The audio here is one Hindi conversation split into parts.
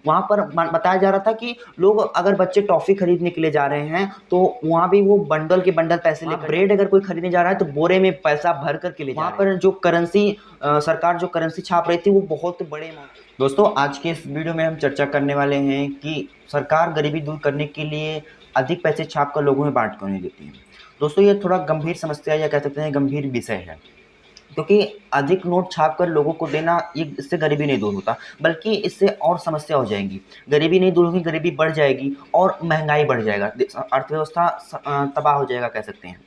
वहाँ पर बताया जा रहा था कि लोग अगर बच्चे टॉफ़ी खरीदने के लिए जा रहे हैं तो वहाँ भी वो बंडल के बंडल पैसे लेकर, ब्रेड अगर कोई खरीदने जा रहा है तो बोरे में पैसा भर कर के ले जा रहे हैं। वहाँ पर जो करेंसी सरकार जो करेंसी छाप रही थी वो बहुत बड़े अमाउंट। दोस्तों, आज के इस वीडियो में हम चर्चा करने वाले हैं कि सरकार गरीबी दूर करने के लिए अधिक पैसे छाप कर लोगों में बांट क्यों नहीं देती है। दोस्तों, ये थोड़ा गंभीर समस्या या कह सकते हैं गंभीर विषय है, क्योंकि अधिक नोट छाप कर लोगों को देना ये इससे गरीबी नहीं दूर होता, बल्कि इससे और समस्या हो जाएंगी। गरीबी नहीं दूर होगी, गरीबी बढ़ जाएगी और महंगाई बढ़ जाएगा, अर्थव्यवस्था तबाह हो जाएगा कह सकते हैं।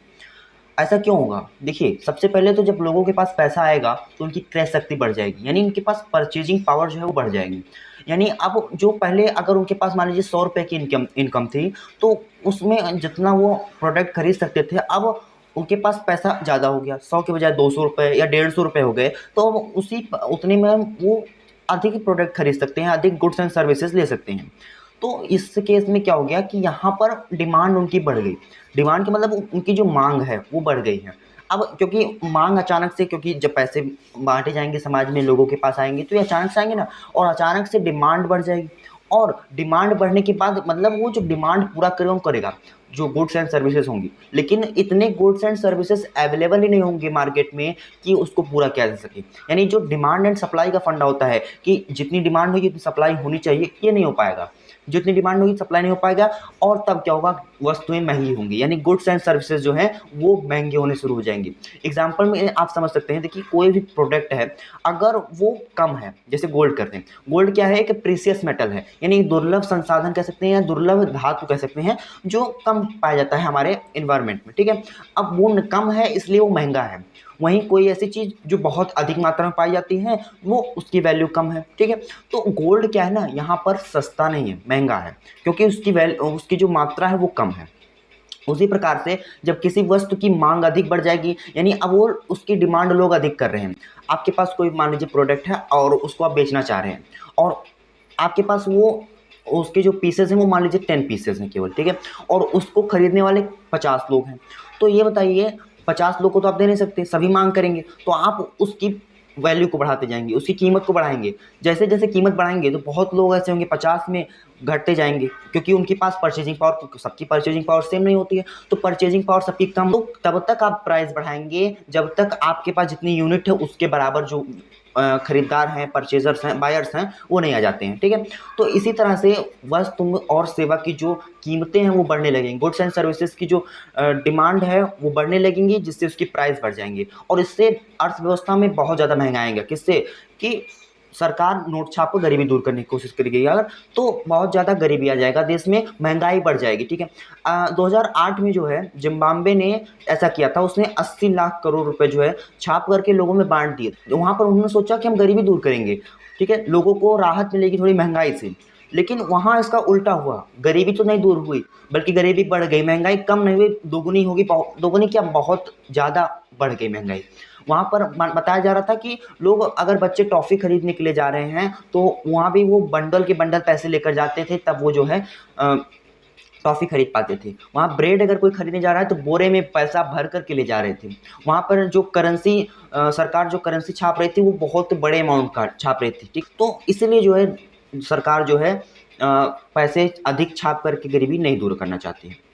ऐसा क्यों होगा? देखिए, सबसे पहले तो जब लोगों के पास पैसा आएगा तो उनकी क्रय शक्ति बढ़ जाएगी, यानी उनके पास परचेजिंग पावर जो है वो बढ़ जाएगी। यानी अब जो पहले अगर उनके पास मान लीजिए 100 रुपये की इनकम थी, तो उसमें जितना वो प्रोडक्ट खरीद सकते थे, अब उनके पास पैसा ज़्यादा हो गया, 100 के बजाय 200 रुपये या 150 रुपये हो गए, तो अब उतने में वो अधिक प्रोडक्ट खरीद सकते हैं, अधिक गुड्स एंड सर्विसेज ले सकते हैं। तो इस केस में क्या हो गया कि यहाँ पर डिमांड उनकी बढ़ गई। डिमांड के मतलब उनकी जो मांग है वो बढ़ गई है। अब क्योंकि मांग अचानक से, क्योंकि जब पैसे बांटे जाएंगे समाज में, लोगों के पास आएंगे तो ये अचानक से आएंगे ना, और अचानक से डिमांड बढ़ जाएगी। और डिमांड बढ़ने के बाद मतलब वो जो डिमांड पूरा करेगा जो गुड्स एंड सर्विसेज होंगी, लेकिन इतने गुड्स एंड सर्विसेज अवेलेबल ही नहीं होंगे मार्केट में कि उसको पूरा किया जा सके। यानी जो डिमांड एंड सप्लाई का फंडा होता है कि जितनी डिमांड होगी उतनी सप्लाई होनी चाहिए, ये नहीं हो पाएगा। जितनी डिमांड होगी सप्लाई नहीं हो पाएगा, और तब क्या होगा, वस्तुएं महंगी होंगी, यानी गुड्स एंड सर्विसेज जो हैं वो महंगे होने शुरू हो जाएंगे। एग्जांपल में आप समझ सकते हैं, देखिए कोई भी प्रोडक्ट है अगर वो कम है, जैसे गोल्ड करते हैं, गोल्ड क्या है, एक प्रीसियस मेटल है, यानी दुर्लभ संसाधन कह सकते हैं या दुर्लभ धातु कह सकते हैं, जो कम पाया जाता है हमारे एनवायरनमेंट में, ठीक है। अब वो कम है इसलिए वो महंगा है। वहीं कोई ऐसी चीज़ जो बहुत अधिक मात्रा में पाई जाती है वो उसकी वैल्यू कम है, ठीक है। तो गोल्ड क्या है ना, यहाँ पर सस्ता नहीं है, महंगा है, क्योंकि उसकी जो मात्रा है वो कम है। उसी प्रकार से जब किसी वस्तु की मांग अधिक बढ़ जाएगी, यानी अब वो उसकी डिमांड लोग अधिक कर रहे हैं। आपके पास कोई मान लीजिए प्रोडक्ट है और उसको आप बेचना चाह रहे हैं, और आपके पास वो उसके जो पीसेस हैं वो मान लीजिए 10 पीसेस हैं केवल, ठीक है, और उसको खरीदने वाले 50 लोग हैं। तो ये बताइए, 50 लोग को तो आप दे नहीं सकते, सभी मांग करेंगे, तो आप उसकी वैल्यू को बढ़ाते जाएंगे, उसकी कीमत को बढ़ाएंगे। जैसे जैसे कीमत बढ़ाएंगे तो बहुत लोग ऐसे होंगे 50 में घटते जाएंगे, क्योंकि उनके पास परचेजिंग पावर, सबकी परचेजिंग पावर सेम नहीं होती है, तो परचेजिंग पावर सबकी कम, तो तब तक आप प्राइस बढ़ाएंगे जब तक आपके पास जितनी यूनिट है उसके बराबर जो खरीदार हैं, परचेजर्स हैं, बायर्स हैं, वो नहीं आ जाते हैं, ठीक है। तो इसी तरह से वस्तु और सेवा की जो कीमतें हैं वो बढ़ने लगेंगी, गुड्स एंड सर्विसेज की जो डिमांड है वो बढ़ने लगेंगी, जिससे उसकी प्राइस बढ़ जाएंगे, और इससे अर्थव्यवस्था में बहुत ज़्यादा महंगा आएगा। किससे? कि सरकार नोट छाप कर गरीबी दूर करने की कोशिश करेगी अगर, तो बहुत ज़्यादा गरीबी आ जाएगा देश में, महंगाई बढ़ जाएगी, ठीक है। 2008 में जो है जिम्बाब्वे ने ऐसा किया था, उसने 80 लाख करोड़ रुपए जो है छाप करके लोगों में बांट दिए। तो वहाँ पर उन्होंने सोचा कि हम गरीबी दूर करेंगे, ठीक है, लोगों को राहत मिलेगी थोड़ी महंगाई से। लेकिन वहाँ इसका उल्टा हुआ, गरीबी तो नहीं दूर हुई, बल्कि गरीबी बढ़ गई, महंगाई कम नहीं हुई, दोगुनी होगी, दोगुनी क्या, बहुत ज़्यादा बढ़ गई महंगाई। वहाँ पर बताया जा रहा था कि लोग अगर बच्चे टॉफ़ी खरीदने के लिए जा रहे हैं तो वहाँ भी वो बंडल के बंडल पैसे लेकर जाते थे, तब वो जो है टॉफ़ी खरीद पाते थे। वहाँ ब्रेड अगर कोई खरीदने जा रहा है तो बोरे में पैसा भर कर के ले जा रहे थे। वहाँ पर जो करेंसी सरकार जो करेंसी छाप रही थी वो बहुत बड़े अमाउंट का छाप रही थी, ठीक। तो इसलिए जो है सरकार जो है पैसे अधिक छाप करके गरीबी नहीं दूर करना चाहती है।